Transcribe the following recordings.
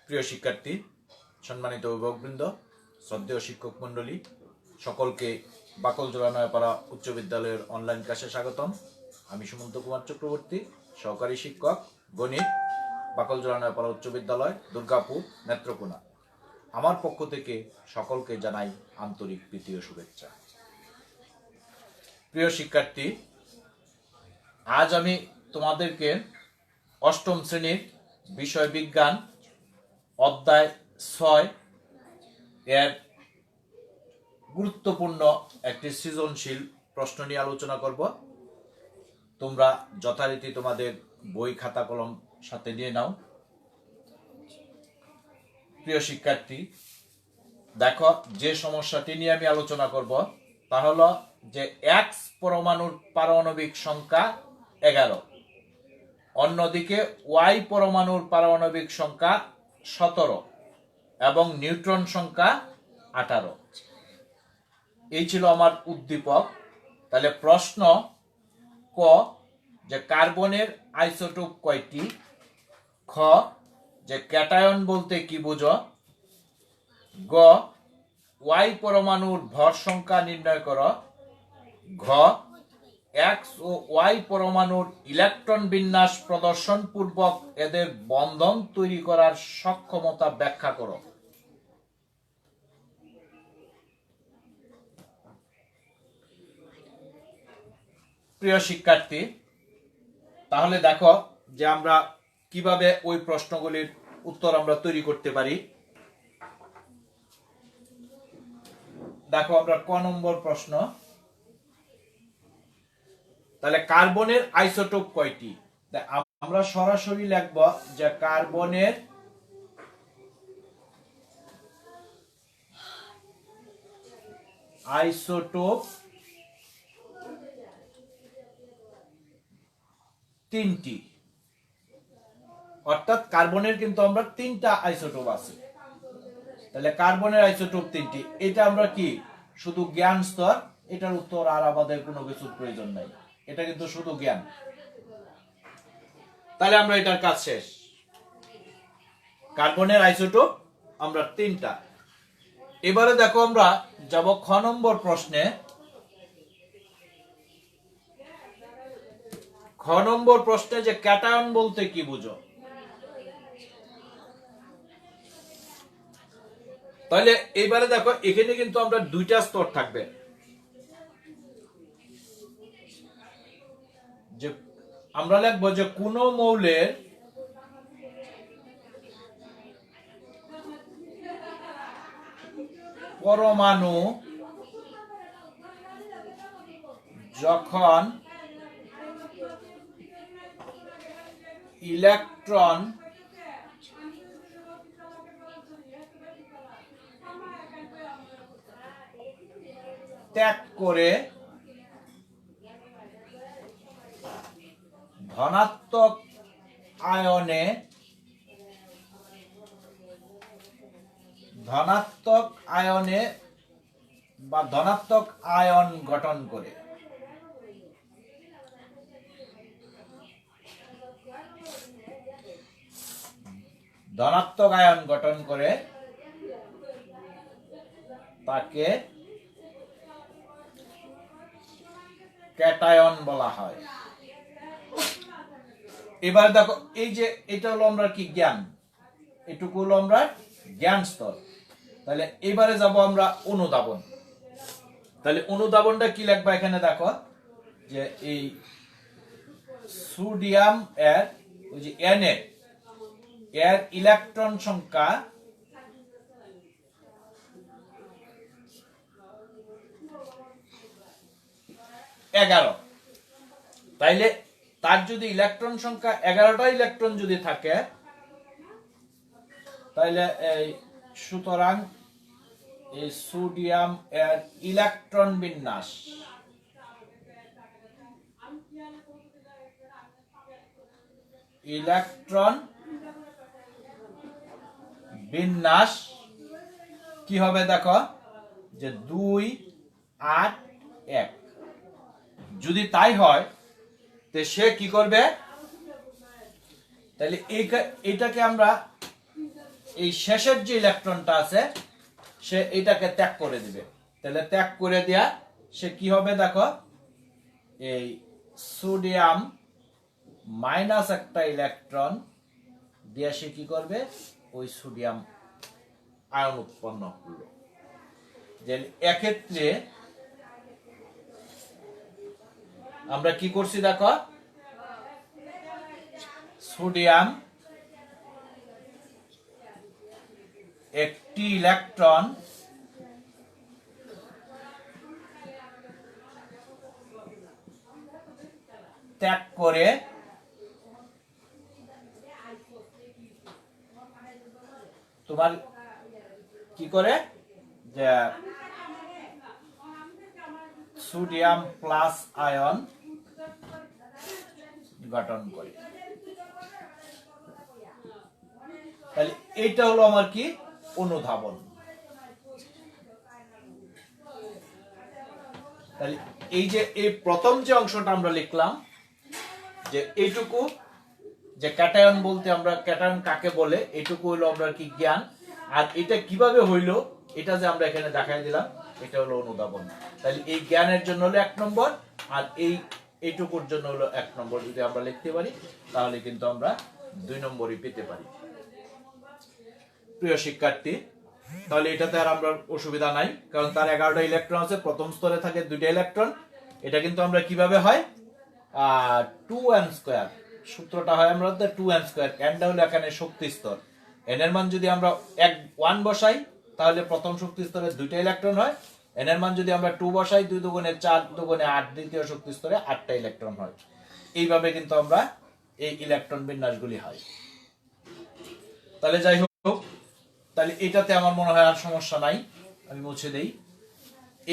প্রিয় শিক্ষার্থী, সম্মানিত অভিভাবকবৃন্দ, শ্রদ্ধেয় শিক্ষক মণ্ডলী, সকলকে বাকলজোড়া নয়াপাড়া উচ্চ বিদ্যালয়ের অনলাইন ক্লাসে স্বাগতম। আমি সুমন্ত কুমার চক্রবর্তী, সহকারী শিক্ষক গণিত, বাকলজোড়া নয়াপাড়া উচ্চ বিদ্যালয়, দুর্গাপুর, নেত্রকোনা। আমার পক্ষ থেকে সকলকে জানাই আন্তরিক প্রীতি ও শুভেচ্ছা। প্রিয় শিক্ষার্থী, আজ আমি তোমাদেরকে অষ্টম শ্রেণীর বিষয় বিজ্ঞান অধ্যায় 6 এর গুরুত্বপূর্ণ একটি সৃজনশীল প্রশ্ন নিয়ে আলোচনা করব। তোমরা যথারীতি তোমাদের বই খাতা কলম সাথে নিয়ে নাও। প্রিয় শিক্ষার্থী, দেখো, যে সমস্যাটি নিয়ে আমি আলোচনা করব তা হলো যে এক্স পরমাণুর পারমাণবিক সংখ্যা 11, অন্যদিকে ওয়াই পরমাণুর পারমাণবিক সংখ্যা 17 এবং নিউট্রন সংখ্যা 18। এই ছিল আমার উদ্দীপক। তাহলে প্রশ্ন ক, যে কার্বনের আইসোটোপ কয়টি? খ, যে ক্যাটায়ন বলতে কি বুঝো? গ, ওয়াই পরমাণুর ভর সংখ্যা নির্ণয় করো। ঘ, এক্স ও ওয়াই পরমাণুর ইলেকট্রন বিন্যাস প্রদর্শন পূর্বক এদের বন্ধন তৈরি করার সক্ষমতা ব্যাখ্যা করো। প্রিয় শিক্ষার্থী, তাহলে দেখো যে আমরা কিভাবে ওই প্রশ্নগুলির উত্তর আমরা তৈরি করতে পারি। দেখো, আমরা ক নম্বর প্রশ্ন, তাহলে কার্বনের আইসোটোপ কয়টি? আমরা সরাসরি লিখব যে কার্বনের আইসোটোপ 3টি, অর্থাৎ কার্বনের কিন্তু আমরা 3টা আইসোটোপ আছে। তাহলে কার্বনের আইসোটোপ 3টি, এটা আমরা কি শুধু জ্ঞান স্তর, এটার উত্তর আর আমাদের কোনো কিছুর প্রয়োজন নাই, এটা কিন্তু শুধু জ্ঞান। তাহলে আমরা এটার কাজ শেষ। কার্বনের আইসোটোপ আমরা 3টা। এবারে দেখো আমরা যাব খ নম্বর প্রশ্নে। খ নম্বর প্রশ্নে যে ক্যাটায়ন বলতে কি বুঝো? তাহলে এবারে দেখো, এখানে কিন্তু আমরা 2টা স্তর থাকবে। যে আমরা লিখবো যে কোন মৌলের পরমাণু যখন ইলেকট্রন ত্যাগ করে ধনাত্মক আয়নে বা ধনাত্মক আয়ন গঠন করে। ধনাত্মক আয়ন গঠন করে তাকে ক্যাটায়ন বলা হয়। এবার দেখো, এই যে এটা হলো আমরা কি জ্ঞান, এটুকু হলো আমরা জ্ঞান স্তর। তাহলে এবারে যাব আমরা অনুধাবন। তাহলে অনুধাবনটা কি লিখবা? এখানে দেখো যে এই সোডিয়াম এর ওই যে Na এর ইলেকট্রন সংখ্যা 11। তাইলে তার যদি ইলেকট্রন সংখ্যা 11টা ইলেকট্রন যদি থাকে, তাহলে এই সুতরাং এই সোডিয়াম এর ইলেকট্রন বিন্যাস কি হবে? দেখো যে 2, 8, 1। যদি তাই হয় তো সে কি করবে? তাহলে এটাকে আমরা এই শেষের যে ইলেকট্রনটা আছে সে এটাকে ত্যাগ করে দিবে। তাহলে ত্যাগ করে দেয়া সে কি হবে দেখো, এই সোডিয়াম মাইনাস একটা ইলেকট্রন দিয়ে সে কি করবে, ওই সোডিয়াম আয়ন উৎপন্ন করলো। যে এক্ষেত্রে আমরা কি করছি দেখো, সোডিয়াম একটি ইলেকট্রন ত্যাগ করে তোমার কি করে, যে সোডিয়াম প্লাস আয়ন গঠন করে। তাহলে এইটা হলো আমার কি অনুধাবন। তাহলে এই যে এই প্রথম যে অংশটা আমরা লিখলাম, যে এইটুকু যে ক্যাটায়ন বলতে আমরা ক্যাটায়ন কাকে বলে, এইটুকু হলো আমরা কি জ্ঞান। আর এটা কিভাবে হইলো এটা যে আমরা এখানে দেখাই দিলাম, এটা হলো অনুধাবন। তাহলে এই জ্ঞানের জন্য হলো 1 নম্বর, আর এইটুকুর জন্য হলো 1 নম্বর। যদি আমরা লিখতে পারি তাহলে কিন্তু আমরা 2 নম্বরই পেতে পারি। প্রিয় শিক্ষার্থী, তাহলে এটাতে আর আমরা অসুবিধা নাই, কারণ তার 11টা ইলেকট্রন আছে, প্রথম স্তরে থাকে 2টা ইলেকট্রন। এটা কিন্তু আমরা কিভাবে হয় 2n স্কয়ার সূত্রটা হয় আমরা 2n স্কয়ার। nটা হলো এখানে শক্তি স্তর, n এর মান যদি আমরা 1 বসাই তাহলে প্রথম শক্তি স্তরে 2টা ইলেকট্রন হয়। n এর মান যদি আমরা 2 বসাই, 2 দুগুণে 4, দুগুণে 8, দ্বিতীয় শক্তি স্তরে 8টা ইলেকট্রন হয়। এইভাবে কিন্তু আমরা এই ইলেকট্রন বিন্যাসগুলি হয়। তাহলে যাই হোক, তাহলে এটাতে আমার মনে হয় আর সমস্যা নাই, আমি মুছে দেই।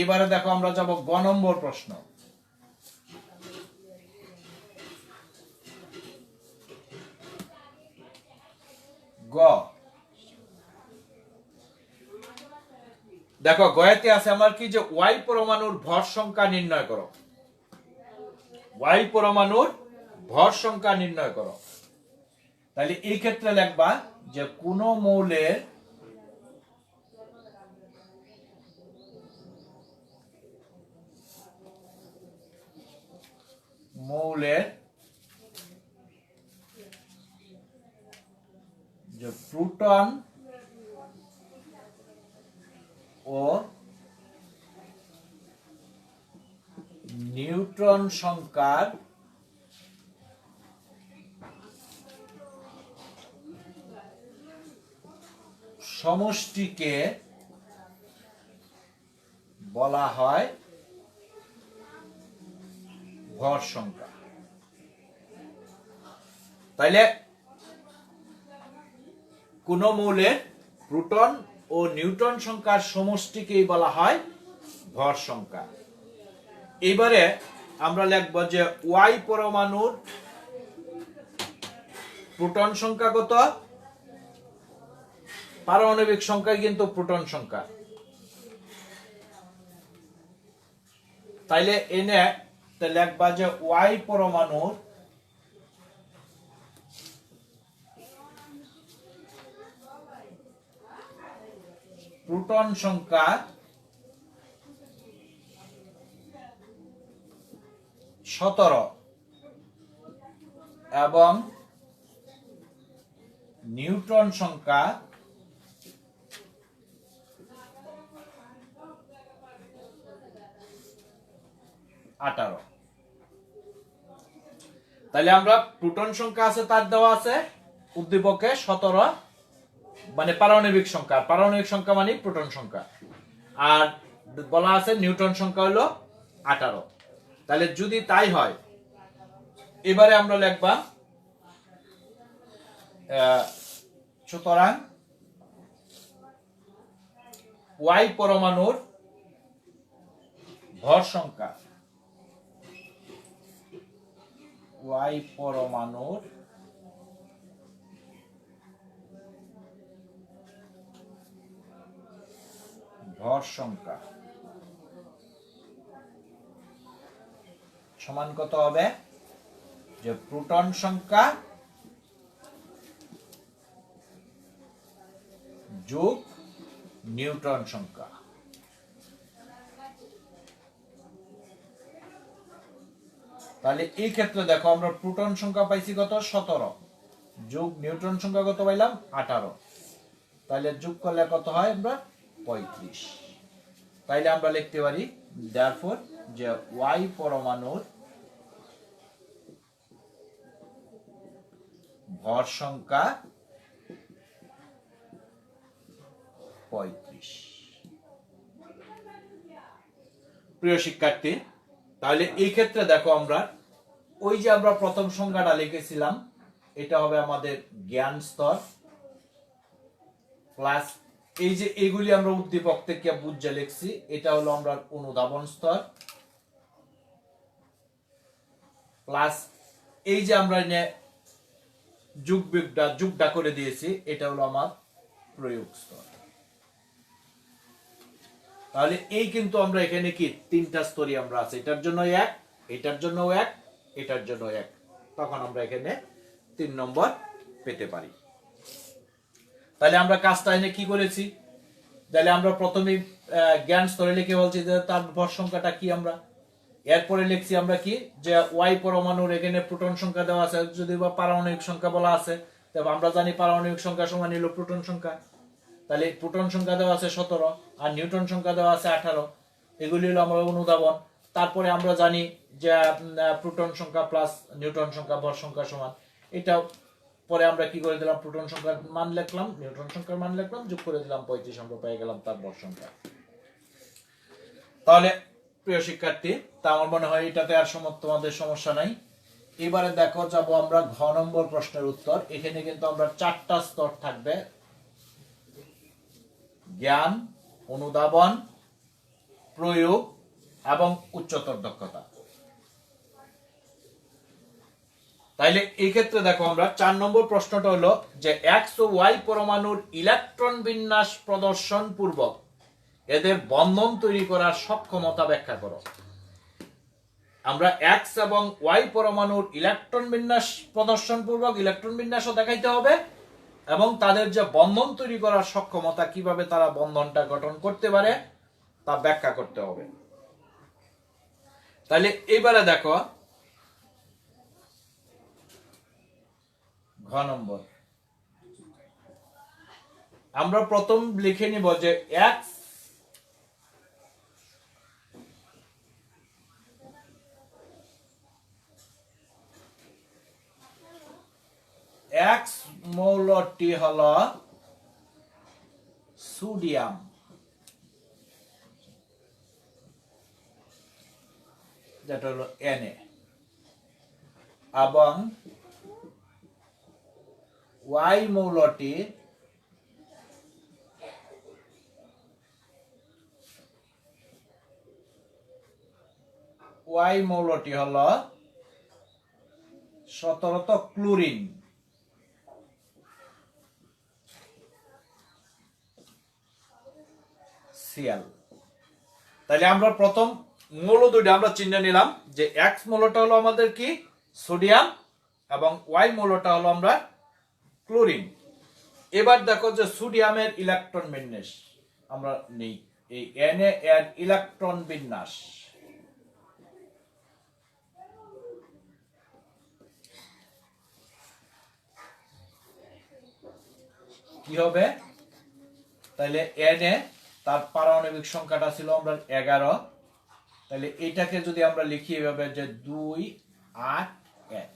এবারে দেখো আমরা যাব গ নম্বর প্রশ্ন। গ দেখো, গয়াতে আছে আমার কি, যে ওয়াই পরমাণুর ভর সংখ্যা নির্ণয় করো। ওয়াই পরমাণুর ভর সংখ্যা নির্ণয় করো। তাহলে এই ক্ষেত্রে লিখবা যে কোন মৌলের যে প্রোটন ও নিউট্রন সংখ্যার সমষ্টিকে বলা হয় ভর সংখ্যা। তাইলে কোন মৌলের প্রোটন ও নিউট্রন সংখ্যার সমষ্টিকেই বলা হয় ভর সংখ্যা। এবারে আমরা লিখব যে ওয়াই পরমাণুর প্রোটন সংখ্যা কত, পারমাণবিক সংখ্যা কিন্তু প্রোটন সংখ্যা। তাইলে এনে লিখবা যে ওয়াই পরমাণুর প্রোটন সংখ্যা 17 এবং নিউট্রন সংখ্যা 18। তাহলে আমরা প্রোটন সংখ্যা আছে তার দেওয়া আছে উদ্দীপকে 17, মানে পারমাণবিক সংখ্যা। পারমাণবিক সংখ্যা মানে প্রোটন সংখ্যা, আর বলা আছে নিউট্রন সংখ্যা হলো 18। তাহলে যদি তাই হয়, এবারে আমরা লিখবা সুতরাং ওয়াই পরমাণুর ভর সংখ্যা, ওয়াই পরমাণুর ভর সংখ্যা সমান কত হবে, যে প্রোটন সংখ্যা যোগ নিউট্রন সংখ্যা। তাহলে এই ক্ষেত্রে দেখো আমরা প্রোটন সংখ্যা পাইছি কত 17 যোগ নিউট্রন সংখ্যা কত পাইলাম 18, তাহলে যোগ করলে কত হয় আমরা 35। তাইলে আমরা লিখতে পারি therefore যে y পরমাণুর ভর সংখ্যা 35। প্রিয় শিক্ষার্থী, তাহলে এই ক্ষেত্রে দেখো আমরা ওই যে আমরা প্রথম সংখ্যাটা লিখেছিলাম এটা হবে আমাদের জ্ঞান স্তর প্লাস এই যে এগুলি আমরা উদ্দীপক থেকে বুঝে লিখছি এটা হলো আমরা অনুধাবন স্তর প্লাস এই যে আমরা যুগটা করে দিয়েছি এটা হলো আমার প্রয়োগ স্তর। তাহলে এই কিন্তু আমরা এখানে কি তিনটা স্তরই আমরা আছে, এটার জন্য এক, এটার জন্য এক, এটার জন্য এক, তখন আমরা এখানে 3 নম্বর পেতে পারি। তাহলে আমরা কাজটা এনে কি করেছি, তাহলে আমরা প্রথমে জ্ঞান স্তরে লিখে বলছি যে তার ভর সংখ্যাটা কি, আমরা এরপরে লিখছি আমরা কি যে ওয়াই পরমাণুর এখানে প্রোটন সংখ্যা দেওয়া আছে, যদি বা পারমাণবিক সংখ্যা বলা আছে তবে আমরা জানি পারমাণবিক সংখ্যা সমান হলো প্রোটন সংখ্যা, তাহলে প্রোটন সংখ্যা দেওয়া আছে 17 আর নিউট্রন সংখ্যা দেওয়া আছে 18, এগুলি হলো আমরা অনুধাবন। তারপরে আমরা জানি যে প্রোটন সংখ্যা প্লাস নিউট্রন সংখ্যা ভর সংখ্যা সমান, এটা পরে আমরা কি করে দিলাম প্রোটন সংখ্যার মান লিখলাম, নিউট্রন সংখ্যার মান লিখলাম, যোগ করে দিলাম 35, আমরা পেয়ে গেলাম তার ভর সংখ্যা। তাহলে প্রিয় শিক্ষার্থী, তা আমার মনে হয় এটাতে আর তোমাদের সমস্যা নাই। এবারে দেখো যাব আমরা ঘ নম্বর প্রশ্নের উত্তর। এখানে কিন্তু আমরা 4টা স্তর থাকবে, জ্ঞান, অনুধাবন, প্রয়োগ এবং উচ্চতর দক্ষতা। তাইলে এই ক্ষেত্রে দেখো আমরা 4 নম্বর প্রশ্নটা হলো যে এক্স ও ওয়াই পরমাণুর ইলেকট্রন বিন্যাস প্রদর্শন পূর্বক এদের বন্ধন তৈরি করার সক্ষমতা ব্যাখ্যা করো। আমরা এক্স এবং ওয়াই পরমাণুর ইলেকট্রন বিন্যাস প্রদর্শন পূর্বক ইলেকট্রন বিন্যাসও দেখাইতে হবে এবং তাদের যে বন্ধন তৈরি করার সক্ষমতা, কিভাবে তারা বন্ধনটা গঠন করতে পারে তা ব্যাখ্যা করতে হবে। তাহলে এবারে দেখো ঘ নম্বর, আমরা প্রথম লিখে নিব যে এক্স মৌলটি হলো সোডিয়াম, যেটা হলো Na, এবং ওয়াই মৌলটি হলো 17 ক্লোরিন। সিএল। তাহলে আমরা প্রথম মৌল দুইটা আমরা চিহ্ন নিলাম যে এক্স মৌলটা হলো আমাদের কি সোডিয়াম এবং ওয়াই মৌলটা হলো আমরা ক্লোরিন। এবার দেখো যে সোডিয়ামের ইলেকট্রন বিন্যাস আমরা নেই, এই Na এর ইলেকট্রন বিন্যাস কি হবে, তাহলে Na তার পারমাণবিক সংখ্যাটা ছিল আমরা 11, তাহলে এটাকে যদি আমরা লিখি এভাবে যে 2 8 1,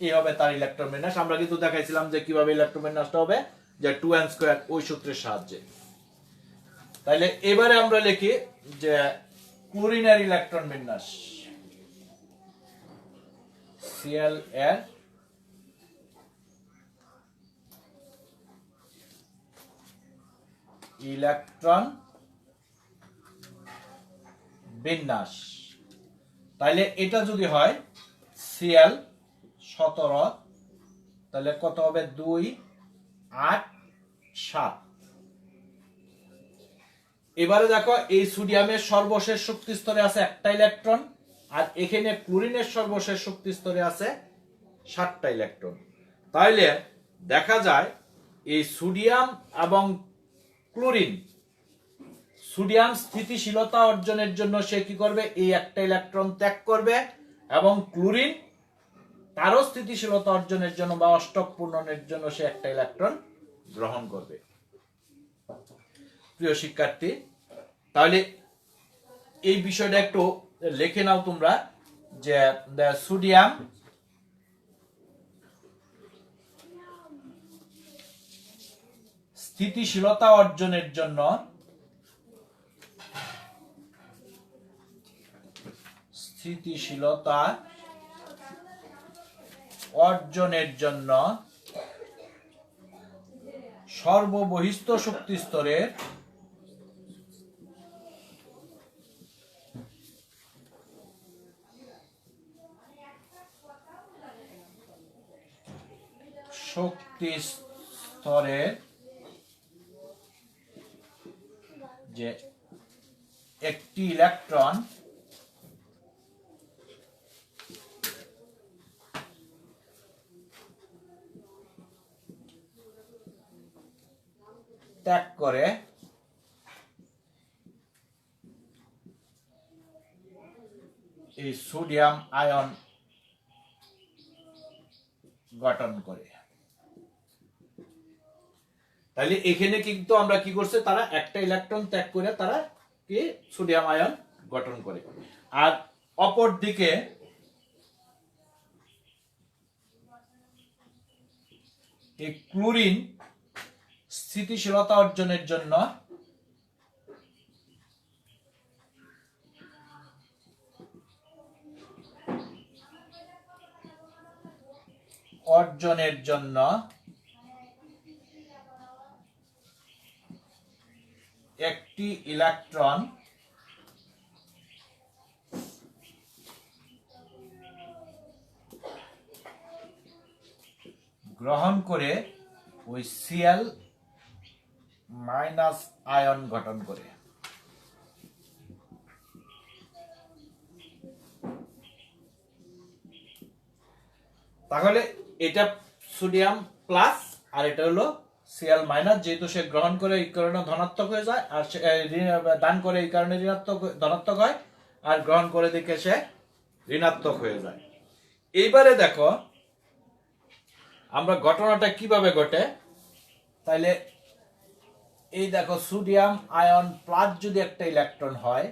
এই হবে তার ইলেকট্রন বিন্যাস। আমরা কিন্তু দেখাইছিলাম যে কিভাবে ইলেকট্রন বিন্যাসটা হবে, যে 2n² ওই সূত্রের সাহায্যে। তাহলে এবারে আমরা লিখি যে ক্লোরিনের ইলেকট্রন বিন্যাস, Cl এর ইলেকট্রন বিন্যাস। তাহলে এটা যদি হয় Cl 17, তাহলে কত হবে 2 8 7। এবারে দেখো এই সোডিয়ামের সর্বশেষ শক্তি স্তরে আছে একটা ইলেকট্রন আর এখানে ক্লোরিনের সর্বশেষ শক্তি স্তরে আছে 7টা ইলেকট্রন। তাইলে দেখা যায় এই সোডিয়াম এবং ক্লোরিন, সোডিয়াম স্থিতিশীলতা অর্জনের জন্য সে কি করবে, এই একটা ইলেকট্রন ত্যাগ করবে, এবং ক্লোরিন তারও স্থিতিশীলতা অর্জনের জন্য বা অষ্টক পূরণের জন্য সে একটা ইলেকট্রন গ্রহণ করবে। প্রিয় শিক্ষার্থী, তাহলে এই বিষয়টা একটু লিখে নাও তোমরা, যে সোডিয়াম স্থিতিশীলতা অর্জনের জন্য সর্ববহিস্থ শক্তি স্তরের যে একটি ইলেকট্রন ত্যাগ করে এই সোডিয়াম আয়ন গঠন করে। তাহলে এখানে কিন্তু আমরা কি করছে, তারা একটা ইলেকট্রন ত্যাগ করে তারা কি সোডিয়াম আয়ন গঠন করে। আর অপর দিকে এই ক্লোরিন স্থিতিশীলতা অর্জনের জন্য একটি ইলেকট্রন গ্রহণ করে ওই Cl- আয়ন গঠন করে। তাহলে এটা সোডিয়াম প্লাস আর এটা হলো Cl-, যেহেতু সে গ্রহণ করে এই কারণে ধনাত্মক হয়ে যায়, আর দান করে এই কারণে ধনাত্মক হয়, আর গ্রহণ করে দিকে সে ঋণাত্মক হয়ে যায়। এইবারে দেখো আমরা ঘটনাটা কিভাবে ঘটে। তাইলে এই দেখো সোডিয়াম আয়ন প্লাস যদি একটা ইলেকট্রন হয়,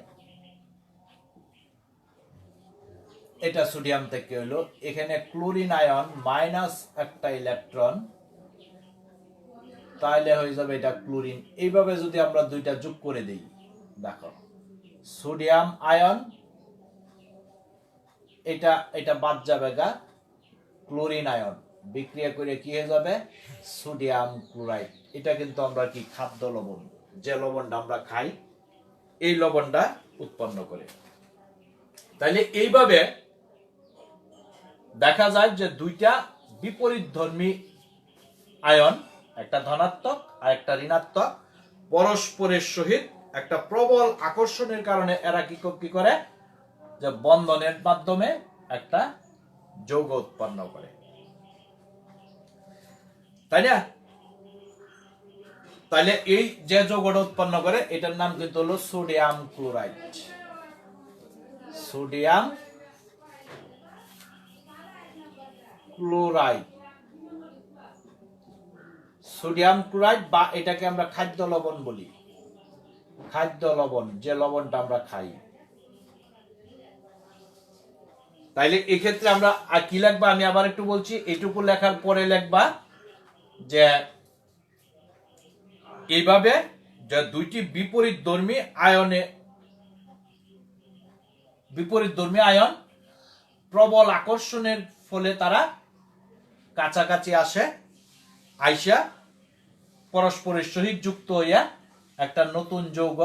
এটা সোডিয়াম থেকে হলো, এখানে ক্লোরিন আয়ন মাইনাস একটা ইলেকট্রন, তাহলে হয়ে যাবে এটা ক্লোরিন। এইভাবে যদি আমরা দুইটা যোগ করে দেই, দেখো সোডিয়াম আয়ন এটা বাদ যাবে গা, ক্লোরিন আয়ন বিক্রিয়া করে কি হয়ে যাবে, সোডিয়াম ক্লোরাইড। এটা কিন্তু আমরা কি খাদ্য লবণ, যে লবণটা আমরা খাই এই লবণটা উৎপন্ন করে। তাইলে এইভাবে দেখা যায় যে দুইটা বিপরীতধর্মী আয়ন, একটা ধনাত্মক আর একটা ঋণাত্মক, পরস্পরের সহিত একটা প্রবল আকর্ষণের কারণে এরা কি করে, যে বন্ধনের মাধ্যমে একটা যৌগ উৎপন্ন করে, তাই না? তাহলে এই যে যৌগটা উৎপন্ন করে এটার নাম কিন্তু হলো sodium chloride. Sodium chloride, sodium chloride, বা এটাকে আমরা খাদ্য লবণ বলি, খাদ্য লবণ, যে লবণটা আমরা খাই। তাইলে এই ক্ষেত্রে আমরা কি লিখবা, আমি আবার একটু বলছি, এইটুকু লেখার পরে লিখবা যে এইভাবে যে দুইটি বিপরীতধর্মী আয়ন প্রবল আকর্ষণের ফলে তারা কাছাকাছি আসে, আইসা পরস্পরের সহিত যুক্ত হইয়া একটা নতুন যৌগ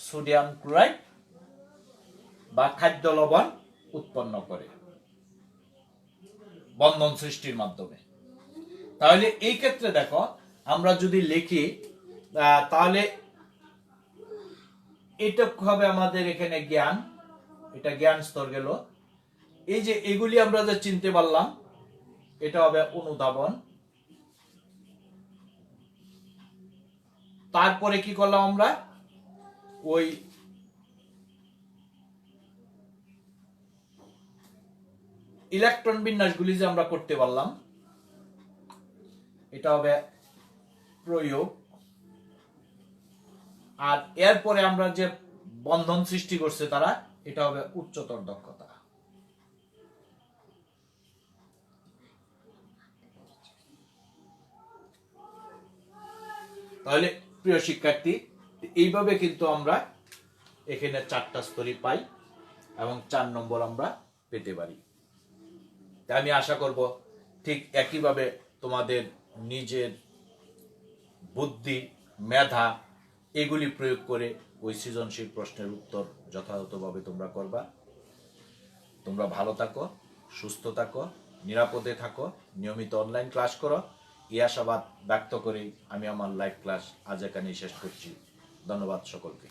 সোডিয়াম ক্লোরাইড বা খাদ্য লবণ উৎপন্ন করে বন্ধন সৃষ্টির মাধ্যমে। তাহলে এই ক্ষেত্রে দেখো আমরা যদি লিখি, তাহলে এটা হবে আমাদের এখানে জ্ঞান, এটা জ্ঞান স্তর গেল। এই যে এগুলি আমরা যে চিনতে পারলাম, এটা হবে অনুধাবন, তারপরে কি করলাম আমরা, ওই ইলেকট্রন বিন্যাসগুলি যে আমরা করতে পারলাম, এটা হবে প্রয়োগ। আর এরপরে আমরা যে বন্ধন সৃষ্টি করছে তারা, এটা হবে উচ্চতর দক্ষতা। তাহলে প্রিয় শিক্ষার্থী, এইভাবে কিন্তু আমরা এখানে 4টা স্তরই পাই এবং 4 নম্বর আমরা পেতে পারি। তাই আমি আশা করব ঠিক একইভাবে তোমাদের নিজের বুদ্ধি, মেধা এগুলি প্রয়োগ করে ওই সৃজনশীল প্রশ্নের উত্তর যথাযথভাবে তোমরা করবা। তোমরা ভালো থাকো, সুস্থ থাকো, নিরাপদে থাকো, নিয়মিত অনলাইন ক্লাস করো, এই আশাবাদ ব্যক্ত করেই আমি আমার লাইভ ক্লাস আজ এখানেই শেষ করছি। ধন্যবাদ সকলকে।